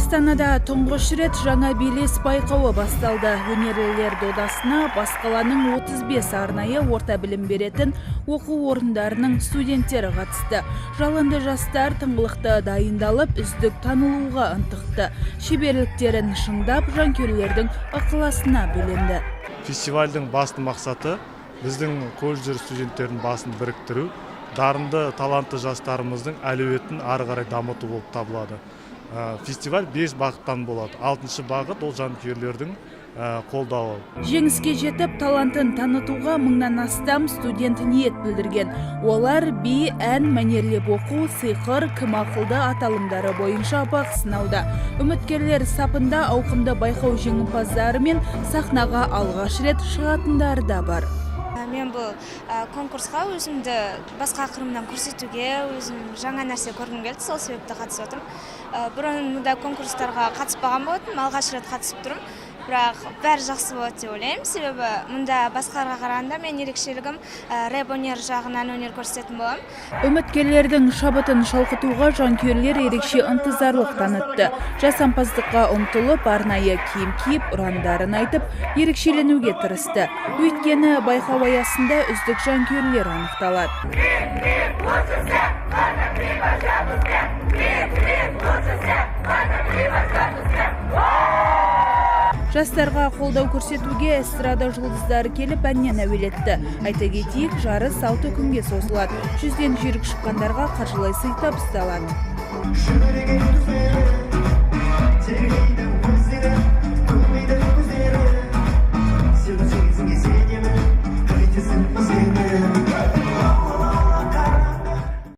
Астанада тұңғыш рет жаңа белес байқауы басталды. Өнерлілер додасына бас қаланың 35 арнайы орта білім беретін оқу орындарының студенттері қатысты. Жалынды жастар тыңғылықты дайындалып, үздік танылуға ынтықты. Шеберліктерін шыңдап, жанкүйерлердің ықыласына бөленді. Фестивальдің басты мақсаты біздің колледжер студенттердің басын біріктіру, дарынды, талантты жастарымыздың әлеуетін ары қарай дамыту болып табылады. Фестиваль 5 бағыттан болады. 6-шы бағыт ол жанкүйерлердің қолдауы. Жеңіске жетіп, талантын танытуға 1000-нан астам студент ниет білдірген. Олар би, ән, мәнерлеп оқу, сиқыр, кім ақылды аталымдары бойынша бақ сынауда. Үміткерлер сапында ауқымды байқау жеңімпаздары мен сахнаға алғаш рет шығатындары да бар. Мен бұл конкурсқа өзімді басқа қырымнан көрсетуге, өзім жаңа нәрсе көргім келді, сол себепті қатысып отырмын. Бұрын мұндай конкурстарға қатыспаған болатым, алғаш рет қатысып тұрмын. Бірақ бәрі жақсы болады деп ойлаймын, себебі мұнда басқаларға қарағанда мен ерекшелігім рэп өнер жағынан өнер көрсететін боламын. Үміткерлердің шабытын шалқытуға жанкүйерлер ерекше ынтызарлық танытты. Жасампаздыққа ұмтылып, арнайы киім киіп, ұрандарын айтып, ерекшеленуге тырысты. Өйткені байқау аясында үздік жанкүйерлер анықталады. Жастарға қолдау көрсетуге эстрада жұлдыздары келіп әннен әуелетті. Айта кетейік, жарыс 6 күнге созылады. 100-ден жүйрік шыққандарға қаржылай сый табысталады. Сегодня